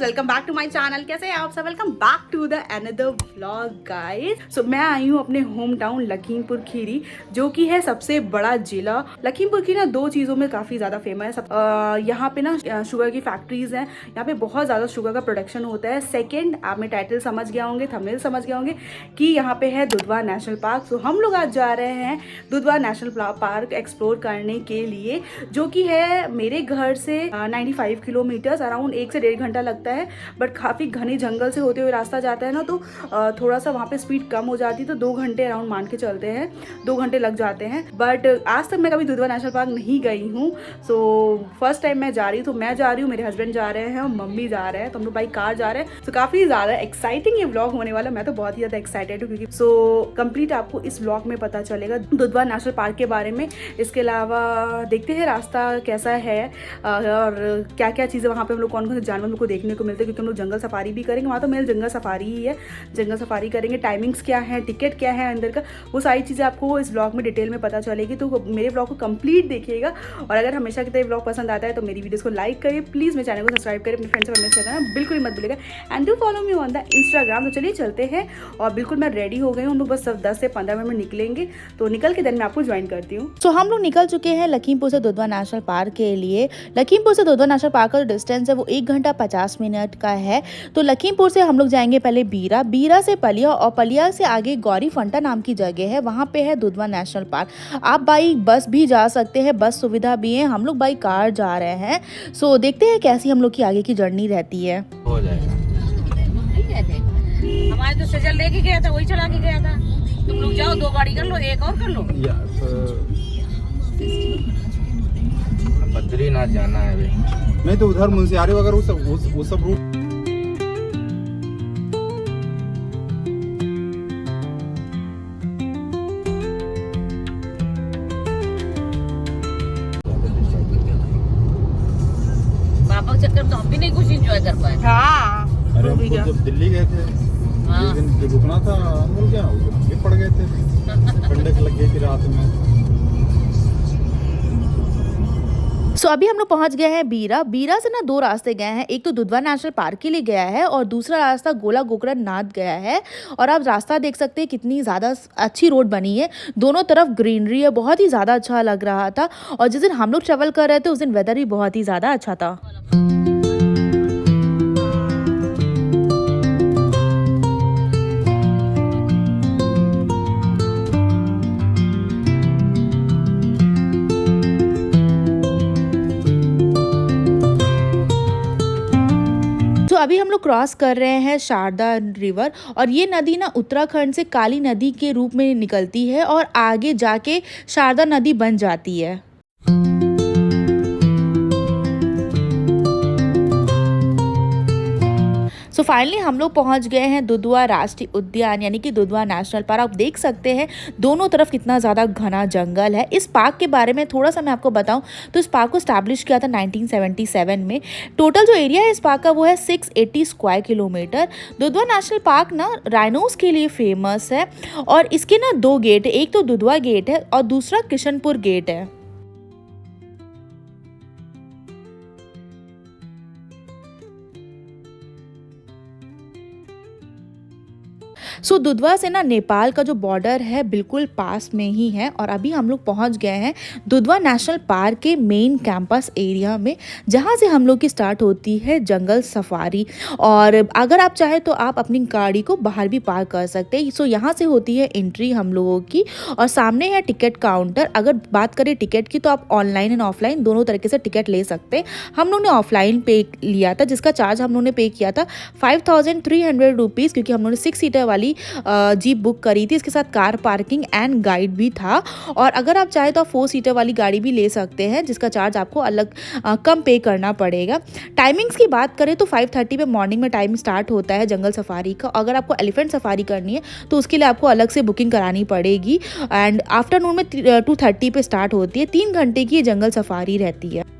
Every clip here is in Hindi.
Welcome back to my channel. कैसे हैं आप सब? Welcome back to the another vlog guys. So मैं आई हूँ अपने होम टाउन लखीमपुर खीरी, जो कि है सबसे बड़ा जिला। लखीमपुर खीरी ना दो चीज़ों में काफ़ी ज़्यादा फेमस है। यहाँ पे ना शुगर की फैक्ट्रीज हैं, यहाँ पे बहुत ज़्यादा शुगर का प्रोडक्शन होता है। सेकेंड, आपने टाइटल समझ गया होंगे, थंबनेल समझ गए होंगे कि यहाँ पे है दुधवा नेशनल पार्क। सो हम लोग आज जा रहे हैं दुधवा नेशनल पार्क एक्सप्लोर करने के लिए, जो कि है मेरे घर से 95 किलोमीटर्स, अराउंड 1 से 1.5 घंटा लगता है। बट काफ़ी घने जंगल से होते हुए रास्ता जाता है ना, तो थोड़ा सा वहाँ पे स्पीड कम हो जाती है, तो 2 घंटे अराउंड मान के चलते हैं, 2 घंटे लग जाते हैं। बट आज तक मैं कभी दुधवा नेशनल पार्क नहीं गई हूँ। सो फर्स्ट टाइम मैं जा रही हूँ, तो मैं जा रही हूँ, मेरे हस्बैंड जा रहे हैं और मम्मी जा रहे हैं, तो हम लोग बाई कार जा रहे हैं। तो काफ़ी ज़्यादा एक्साइटिंग ये व्लॉग होने वाला। मैं तो बहुत ही ज़्यादा एक्साइटेड हूँ, क्योंकि सो कंप्लीट आपको इस व्लॉग में पता चलेगा दुधवा नेशनल पार्क के बारे में। इसके अलावा देखते हैं रास्ता कैसा है और क्या क्या चीज़ें वहाँ पे हम लोग, कौन कौन से जानवर हमको देखने को मिलते हैं, क्योंकि हम लोग जंगल सफारी भी करेंगे। वहाँ तो मेन जंगल सफारी ही है, जंगल सफारी करेंगे। टाइमिंग्स क्या है, टिकट क्या है अंदर का, वो सारी चीज़ें आपको इस ब्लॉग में डिटेल में पता चलेगी। तो मेरे ब्लॉग को कंप्लीट देखिएगा, और अगर हमेशा की तरह ब्लॉग पसंद आता है तो मेरी वीडियोस को लाइक करिए, प्लीज़ मेरे चैनल को सब्सक्राइब करिए, अपने फ्रेंड्स और फैमिली से करना बिल्कुल मत भूलिएगा, and do follow me on the Instagram. तो चलिए चलते हैं, और बिल्कुल मैं रेडी हो गई हूँ। हम लोग बस 10 से 15 मिनट में निकलेंगे, तो निकल के देन मैं आपको ज्वाइन करती हूँ। तो हम लोग निकल चुके हैं लखीमपुर से दुधवा नेशनल पार्क के लिए। लखीमपुर से दुधवा नेशनल पार्क का जो डिस्टेंस है वो 1 घंटा 50 मिनट का है। तो लखीमपुर से हम लोग जाएंगे पहले बीरा, बीरा से पलिया, और पलिया से आगे गौरी फंटा नाम की जगह है, वहाँ पे है दुधवा नेशनल पार्क। आप बाई बस भी जा सकते हैं, बस सुविधा भी है। हम लोग बाई कार जा रहे हैं। सो देखते हैं कैसी हम लोग की आगे की जर्नी रहती है। हो जाएगा। हमारे तो सजल लेके गया था, वही चला के गया था। तुम लोग जाओ, 2 गाड़ी कर लो, एक और कर लो। बद्रीनाथ जाना है अभी। नहीं तो उधर मुंशियारी वगैरह वो सब रूट। पापा के चक्कर तो हम भी नहीं कुछ एंजॉय कर पाए। हाँ, अरे हम तो जब दिल्ली गए थे, हाँ। जिस दिन रुकना था अंकल क्या उस दिन हम भी पड़ गए थे, ठंडक लग गई थी रात में। सो अभी हम लोग पहुंच गए हैं बीरा। बीरा से ना 2 रास्ते गए हैं, एक तो दुधवा नेशनल पार्क के लिए गया है और दूसरा रास्ता गोला गोकरण नाथ गया है। और आप रास्ता देख सकते हैं कितनी ज़्यादा अच्छी रोड बनी है, दोनों तरफ ग्रीनरी है, बहुत ही ज़्यादा अच्छा लग रहा था। और जिस दिन हम लोग ट्रेवल कर रहे थे उस दिन वेदर भी बहुत ही ज़्यादा अच्छा था। तो अभी हम लोग क्रॉस कर रहे हैं शारदा रिवर, और ये नदी ना उत्तराखंड से काली नदी के रूप में निकलती है और आगे जाके शारदा नदी बन जाती है। सो फाइनली हम लोग पहुंच गए हैं दुधवा राष्ट्रीय उद्यान, यानी कि दुधवा नेशनल पार्क। आप देख सकते हैं दोनों तरफ कितना ज़्यादा घना जंगल है। इस पार्क के बारे में थोड़ा सा मैं आपको बताऊं तो इस पार्क को स्टैब्लिश किया था 1977 में। टोटल जो एरिया है इस पार्क का वो है 680 square kilometre. Dudhwa national park ना राइनोस के लिए फेमस है, और इसके ना 2 गेट है, एक तो दुधवा गेट है और दूसरा किशनपुर गेट है। सो दुधवा से ना नेपाल का जो बॉर्डर है बिल्कुल पास में ही है। और अभी हम लोग पहुंच गए हैं दुधवा नेशनल पार्क के मेन कैंपस एरिया में, जहां से हम लोग की स्टार्ट होती है जंगल सफारी। और अगर आप चाहे तो आप अपनी गाड़ी को बाहर भी पार्क कर सकते हैं। सो यहाँ से होती है एंट्री हम लोगों की, और सामने है टिकट काउंटर। अगर बात करें टिकट की तो आप ऑनलाइन एंड ऑफलाइन दोनों तरीके से टिकट ले सकते हैं। हम लोग ने ऑफलाइन पे लिया था, जिसका चार्ज हम लोग ने पे किया था 5300 रुपीज़, क्योंकि हम लोग ने 6 सीटर वाली जीप बुक करी थी। इसके साथ कार पार्किंग एंड गाइड भी था। और अगर आप चाहे तो आप 4 सीटर वाली गाड़ी भी ले सकते हैं, जिसका चार्ज आपको अलग कम पे करना पड़ेगा। टाइमिंग्स की बात करें तो 5:30 पे मॉर्निंग में टाइम स्टार्ट होता है जंगल सफारी का। अगर आपको एलिफेंट सफारी करनी है तो उसके लिए आपको अलग से बुकिंग करानी पड़ेगी। एंड आफ्टरनून में 2:30 पे स्टार्ट होती है। 3 घंटे की जंगल सफारी रहती है।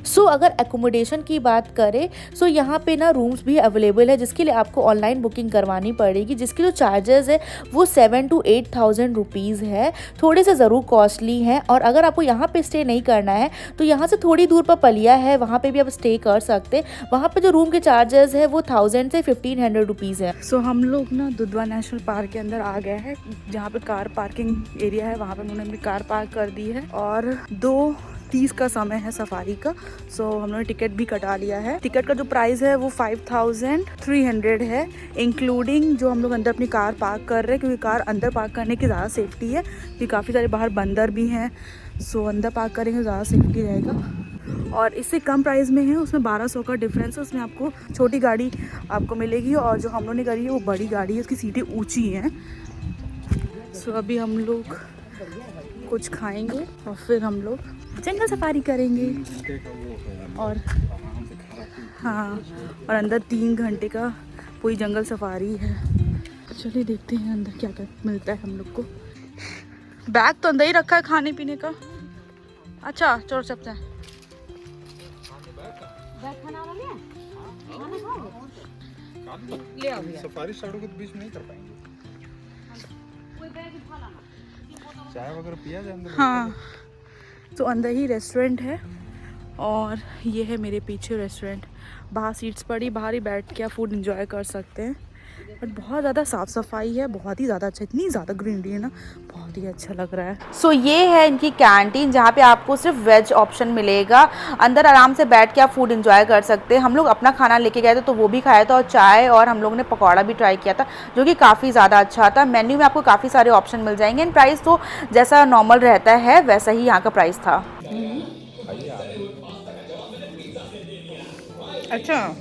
सो अगर एकोमोडेशन की बात करें सो यहाँ पे ना रूम्स भी अवेलेबल है, जिसके लिए आपको ऑनलाइन बुकिंग करवानी पड़ेगी, जिसके जो चार्जेस है वो 7,000 to 8,000 रुपीज़ है। थोड़े से ज़रूर कॉस्टली हैं। और अगर आपको यहाँ पे स्टे नहीं करना है तो यहाँ से थोड़ी दूर पर पलिया है, वहाँ पे भी आप स्टे कर सकते हैं। वहाँ पे जो रूम के चार्जेस है वो 1,000 से 1,500 रुपीज़ है। सो हम लोग ना दुधवा नेशनल पार्क के अंदर आ गए हैं, जहाँ पे कार पार्किंग एरिया है, वहाँ पे उन्होंने अपनी कार पार्क कर दी है और 2:30 का समय है सफारी का। सो हम लोगों ने टिकट भी कटा लिया है। टिकट का जो प्राइस है वो 5,300 है, इंक्लूडिंग जो हम लोग अंदर अपनी कार पार्क कर रहे हैं, क्योंकि कार अंदर पार्क करने की ज़्यादा सेफ्टी है, क्योंकि काफ़ी सारे बाहर बंदर भी हैं। सो अंदर पार्क करेंगे ज़्यादा सेफ्टी रहेगा। और इससे कम प्राइस में है, उसमें 1,200 का डिफरेंस है। उसमें आपको छोटी गाड़ी आपको मिलेगी और जो हम लोगों ने करी है वो बड़ी गाड़ी है, उसकी सीटें ऊंची हैं। सो अभी हम लोग कुछ खाएंगे और फिर हम लोग जंगल सफारी करेंगे। और हाँ, और अंदर 3 घंटे का पूरी जंगल सफारी है। चलिए देखते हैं अंदर क्या क्या मिलता है हम लोग को। बैग तो अंदर ही रखा है खाने पीने का। अच्छा चलो चलते हैं। सफारी सड़कों के बीच में नहीं कर पाएंगे। चाय वगैरह पिया जाए अंदर? हाँ, तो अंदर ही रेस्टोरेंट है और ये है मेरे पीछे रेस्टोरेंट। बाहर सीट्स पड़ी, बाहर ही बैठ के आप फूड एंजॉय कर सकते हैं। बट बहुत ज़्यादा साफ़ सफाई है, बहुत ही ज़्यादा अच्छा, इतनी ज़्यादा ग्रीनरी है ना, बहुत ही अच्छा लग रहा है। सो ये है इनकी कैंटीन, जहाँ पे आपको सिर्फ वेज ऑप्शन मिलेगा। अंदर आराम से बैठ के आप फूड एंजॉय कर सकते हैं। हम लोग अपना खाना लेके गए थे तो वो भी खाया था, और चाय, और हम लोग ने पकौड़ा भी ट्राई किया था, जो कि काफ़ी ज़्यादा अच्छा था। मेन्यू में आपको काफ़ी सारे ऑप्शन मिल जाएंगे। एंड प्राइस तो जैसा नॉर्मल रहता है वैसा ही यहाँ का प्राइस था। अच्छा,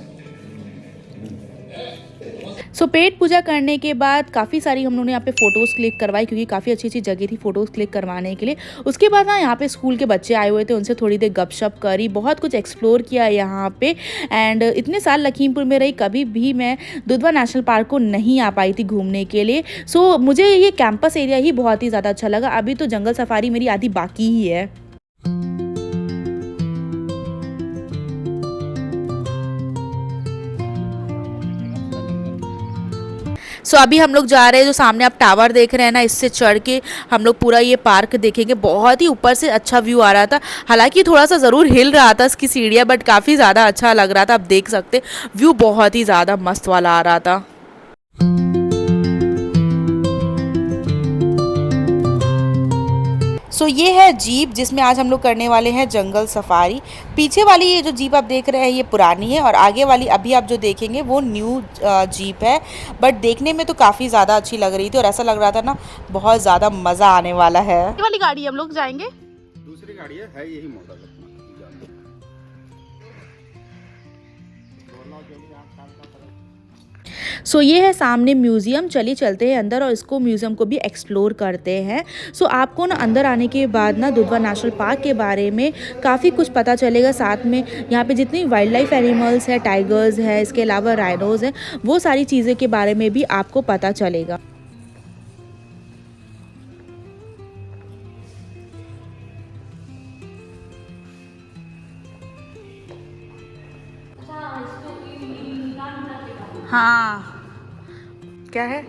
सो पेट पूजा करने के बाद काफ़ी सारी हम लोगों ने यहाँ पे फ़ोटोज़ क्लिक करवाई, क्योंकि काफ़ी अच्छी अच्छी जगह थी फ़ोटोज़ क्लिक करवाने के लिए। उसके बाद ना यहाँ पे स्कूल के बच्चे आए हुए थे, उनसे थोड़ी देर गपशप करी, बहुत कुछ एक्सप्लोर किया यहाँ पे। एंड इतने साल लखीमपुर में रही, कभी भी मैं दुधवा नेशनल पार्क को नहीं आ पाई थी घूमने के लिए। सो मुझे ये कैंपस एरिया ही बहुत ही ज़्यादा अच्छा लगा। अभी तो जंगल सफारी मेरी आधी बाकी ही है। सो अभी हम लोग जा रहे हैं, जो सामने आप टावर देख रहे हैं ना, इससे चढ़ के हम लोग पूरा ये पार्क देखेंगे। बहुत ही ऊपर से अच्छा व्यू आ रहा था, हालांकि थोड़ा सा ज़रूर हिल रहा था इसकी सीढ़ियाँ, बट काफ़ी ज़्यादा अच्छा लग रहा था। आप देख सकते व्यू बहुत ही ज़्यादा मस्त वाला आ रहा था। सो ये है जीप, जिसमें आज हम लोग करने वाले हैं जंगल सफारी। पीछे वाली ये जो जीप आप देख रहे हैं ये पुरानी है, और आगे वाली अभी आप जो देखेंगे वो न्यू जीप है। बट देखने में तो काफ़ी ज़्यादा अच्छी लग रही थी, और ऐसा लग रहा था ना बहुत ज़्यादा मज़ा आने वाला है। ये वाली गाड़ी हम लोग जाएंगे। दूसरी गाड़ी है यही मॉडल। सो ये है सामने म्यूज़ियम। चलिए चलते हैं अंदर और इसको म्यूज़ियम को भी एक्सप्लोर करते हैं। सो आपको ना अंदर आने के बाद ना दुधवा नेशनल पार्क के बारे में काफ़ी कुछ पता चलेगा। साथ में यहाँ पे जितनी वाइल्ड लाइफ एनिमल्स है, टाइगर्स है, इसके अलावा राइनोज हैं, वो सारी चीज़ें के बारे में भी आपको पता चलेगा। हाँ, क्या है?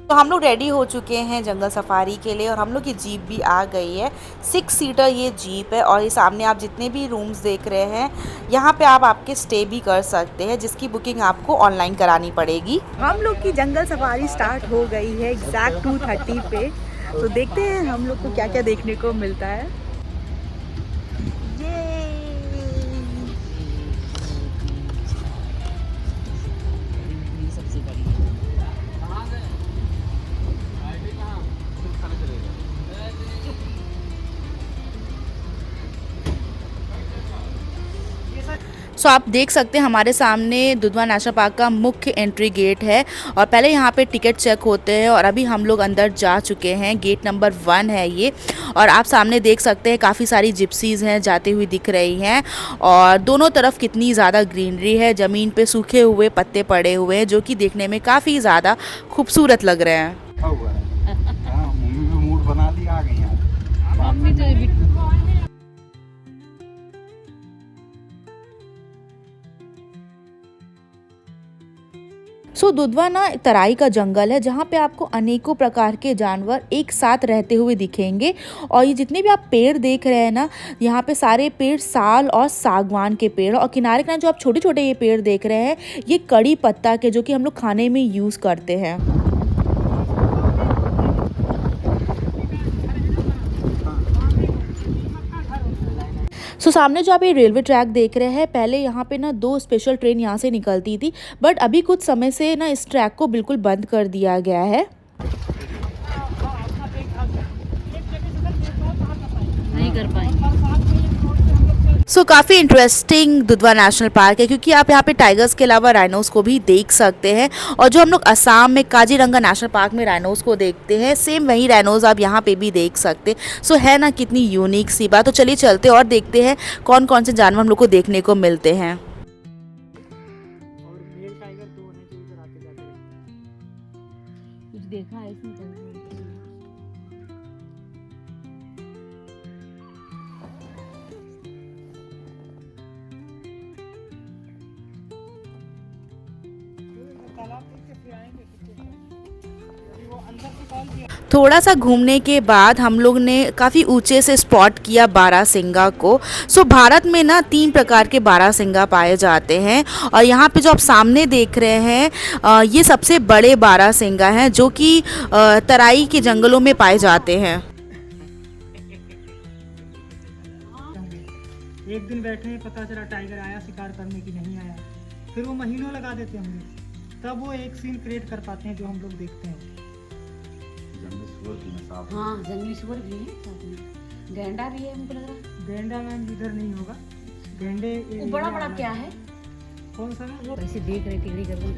तो हम लोग रेडी हो चुके हैं जंगल सफारी के लिए, और हम लोग की जीप भी आ गई है। 6 सीटर ये जीप है, और ये सामने आप जितने भी रूम्स देख रहे हैं यहाँ पे आप आपके स्टे भी कर सकते हैं, जिसकी बुकिंग आपको ऑनलाइन करानी पड़ेगी। हम लोग की जंगल सफारी स्टार्ट हो गई है एग्जैक्ट 2:30 पे। तो देखते हैं हम लोग को क्या क्या देखने को मिलता है। सो आप देख सकते हैं हमारे सामने दुधवा नेशनल पार्क का मुख्य एंट्री गेट है और पहले यहाँ पे टिकट चेक होते हैं और अभी हम लोग अंदर जा चुके हैं। गेट नंबर 1 है ये और आप सामने देख सकते हैं काफ़ी सारी जिप्सीज़ हैं जाती हुई दिख रही हैं और दोनों तरफ कितनी ज़्यादा ग्रीनरी है। ज़मीन पे सूखे हुए पत्ते पड़े हुए हैं जो कि देखने में काफ़ी ज़्यादा खूबसूरत लग रहे हैं। मम्मी में मूड बना लिया, आ गई यार। मम्मी तो सो दुधवा ना तराई का जंगल है जहाँ पे आपको अनेकों प्रकार के जानवर एक साथ रहते हुए दिखेंगे और ये जितने भी आप पेड़ देख रहे हैं ना, यहाँ पे सारे पेड़ साल और सागवान के पेड़ और किनारे किनारे जो आप छोटे छोटे ये पेड़ देख रहे हैं ये कड़ी पत्ता के जो कि हम लोग खाने में यूज़ करते हैं। सो सामने जो आप ये रेलवे ट्रैक देख रहे हैं, पहले यहाँ पे ना 2 स्पेशल ट्रेन यहाँ से निकलती थी बट अभी कुछ समय से ना इस ट्रैक को बिल्कुल बंद कर दिया गया है। नहीं कर पाएंगे। सो काफ़ी इंटरेस्टिंग दुधवा नेशनल पार्क है क्योंकि आप यहाँ पे टाइगर्स के अलावा राइनोस को भी देख सकते हैं और जो हम लोग असम में काजीरंगा नेशनल पार्क में राइनोस को देखते हैं सेम वही राइनोस आप यहाँ पे भी देख सकते हैं। सो है ना कितनी यूनिक सी बात। तो चलिए चलते और देखते हैं कौन कौन से जानवर हम लोग को देखने को मिलते हैं। कुछ देखा है इसमें? थोड़ा सा घूमने के बाद हम लोग ने काफ़ी ऊंचे से स्पॉट किया बारासिंगा को। सो भारत में ना 3 प्रकार के बारासिंगा पाए जाते हैं और यहाँ पे जो आप सामने देख रहे हैं ये सबसे बड़े बारासिंगा हैं जो कि तराई के जंगलों में पाए जाते हैं। एक दिन बैठे पता चला टाइगर आया शिकार करने की, नहीं आया, फिर वो महीनों लगा देते होंगे तब वो एक सीन क्रिएट कर पाते हैं जो हम लोग देखते हैं। हाँ, जंगली सुअर भी है साथ में, गैंडा भी है। हमको लग रहा है गैंडा मैम इधर नहीं होगा, गैंडे वो बड़ा बड़ा क्या है? कौन सा है वो? वैसे देख रहे टिकड़ी करके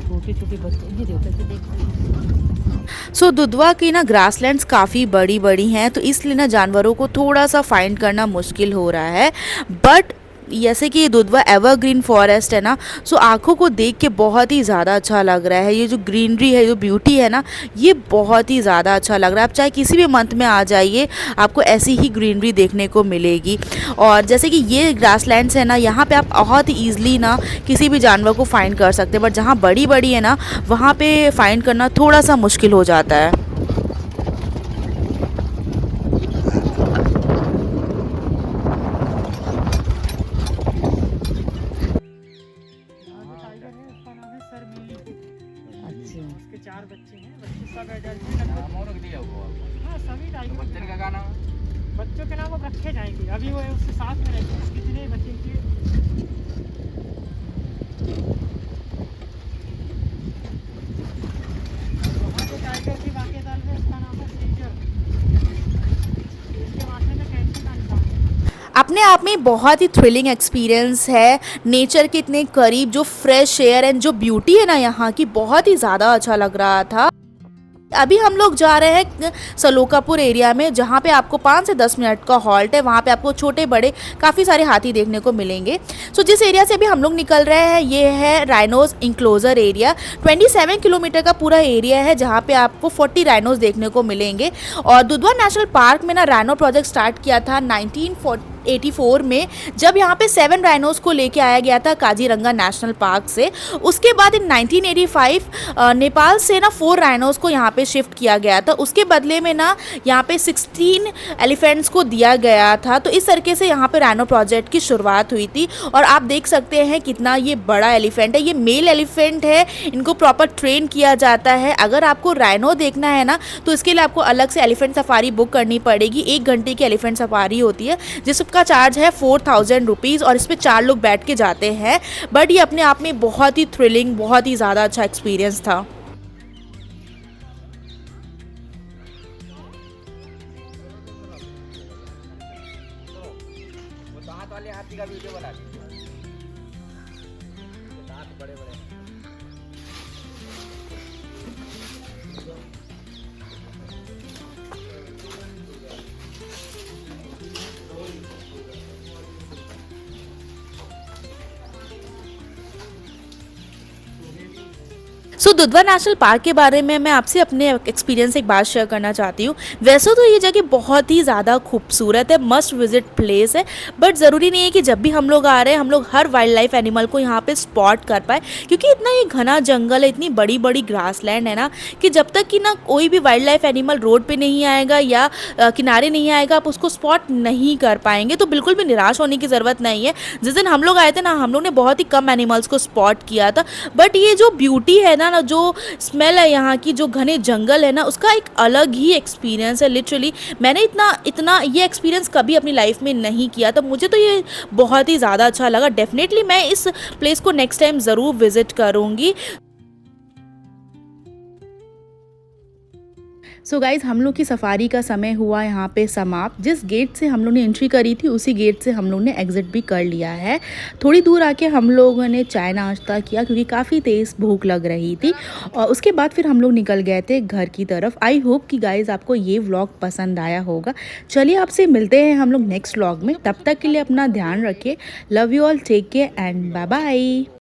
छोटे छोटे बच्चे ये देखो कैसे देख रहे हैं। सो दुधवा की ना ग्रासलैंड्स काफ़ी बड़ी बड़ी हैं तो इसलिए ना जानवरों को थोड़ा सा फाइंड करना मुश्किल हो रहा है बट जैसे कि ये दुधवा एवरग्रीन फॉरेस्ट है ना, सो आँखों को देख के बहुत ही ज़्यादा अच्छा लग रहा है। ये जो ग्रीनरी है, जो ब्यूटी है ना, ये बहुत ही ज़्यादा अच्छा लग रहा है। आप चाहे किसी भी मंथ में आ जाइए आपको ऐसी ही ग्रीनरी देखने को मिलेगी। और जैसे कि ये ग्रासलैंड्स है ना, यहाँ पे आप बहुत ही ईजिली ना किसी भी जानवर को फाइंड कर सकते हैं बट जहाँ बड़ी बड़ी है ना वहाँ पे फाइंड करना थोड़ा सा मुश्किल हो जाता है। इसके 4 बच्चे हैं, बच्चे सब एडल्ट हैं। हाँ, सभी टाइगर बच्चों के नाम अब रखे जाएंगे। अभी वो उसके साथ में रहते हैं, कितने बच्चे के वहाँ पे टाइगर की वाकई दल है, उसका नाम है सीजर। इसके माथे में कैंची का निशान है। अपने आप में बहुत ही थ्रिलिंग एक्सपीरियंस है। नेचर के इतने करीब जो फ्रेश एयर एंड जो ब्यूटी है ना यहाँ की, बहुत ही ज़्यादा अच्छा लग रहा था। अभी हम लोग जा रहे हैं सलोकापुर एरिया में जहाँ पे आपको 5 से 10 मिनट का हॉल्ट है। वहाँ पे आपको छोटे बड़े काफ़ी सारे हाथी देखने को मिलेंगे। सो जिस एरिया से अभी हम लोग निकल रहे हैं ये है राइनोज इंक्लोजर एरिया। 27 किलोमीटर का पूरा एरिया है जहाँ पे आपको 40 राइनोज देखने को मिलेंगे। और दुधवा नेशनल पार्क में ना राइनो प्रोजेक्ट स्टार्ट किया था 1984 में, जब यहाँ पे 7 राइनोज को लेके आया गया था काजीरंगा नेशनल पार्क से। उसके बाद इन 1985 नेपाल से ना 4 राइनोज को यहाँ पे शिफ्ट किया गया था। उसके बदले में ना यहाँ पे 16 एलिफेंट्स को दिया गया था। तो इस तरीके से यहाँ पे राइनो प्रोजेक्ट की शुरुआत हुई थी। और आप देख सकते हैं कितना ये बड़ा एलिफेंट है। ये मेल एलिफेंट है, इनको प्रॉपर ट्रेन किया जाता है। अगर आपको राइनो देखना है ना तो इसके लिए आपको अलग से एलिफेंट सफारी बुक करनी पड़ेगी। 1 घंटे की एलिफेंट सफारी होती है जिसका चार्ज है 4000 रुपीज़ और इस पर 4 लोग बैठ के जाते हैं। बट ये अपने आप में बहुत ही थ्रिलिंग, बहुत ही ज़्यादा अच्छा एक्सपीरियंस था। दांत वाले हाथी का वीडियो बना दीजिए। दांत बड़े बड़े। सो दुधवा नेशनल पार्क के बारे में मैं आपसे अपने एक्सपीरियंस एक बात शेयर करना चाहती हूँ। वैसे तो ये जगह बहुत ही ज़्यादा खूबसूरत है, मस्ट विजिट प्लेस है, बट ज़रूरी नहीं है कि जब भी हम लोग आ रहे हैं हम लोग हर वाइल्ड लाइफ एनिमल को यहाँ पे स्पॉट कर पाए, क्योंकि इतना ये घना जंगल है, इतनी बड़ी बड़ी ग्रासलैंड है ना कि जब तक कि ना कोई भी वाइल्ड लाइफ एनिमल रोड पर नहीं आएगा या किनारे नहीं आएगा आप उसको स्पॉट नहीं कर पाएंगे। तो बिल्कुल भी निराश होने की ज़रूरत नहीं है। जिस दिन हम लोग आए थे ना हम लोग ने बहुत ही कम एनिमल्स को स्पॉट किया था, बट ये जो ब्यूटी है ना जो स्मेल है यहाँ की, जो घने जंगल है ना, उसका एक अलग ही एक्सपीरियंस है। लिटरली मैंने इतना ये एक्सपीरियंस कभी अपनी लाइफ में नहीं किया था। मुझे तो ये बहुत ही ज़्यादा अच्छा लगा। डेफिनेटली मैं इस प्लेस को नेक्स्ट टाइम ज़रूर विजिट करूँगी। सो गाइज़ हम लोग की सफारी का समय हुआ यहाँ पे समाप्त। जिस गेट से हम लोग ने एंट्री करी थी उसी गेट से हम लोग ने एग्ज़िट भी कर लिया है। थोड़ी दूर आके हम लोगों ने चाय नाश्ता किया क्योंकि काफ़ी तेज़ भूख लग रही थी, और उसके बाद फिर हम लोग निकल गए थे घर की तरफ। आई होप कि गाइज़ आपको ये व्लॉग पसंद आया होगा। चलिए आपसे मिलते हैं हम लोग नेक्स्ट व्लॉग में। तब तक के लिए अपना ध्यान रखिए। Love you all, take care and bye bye.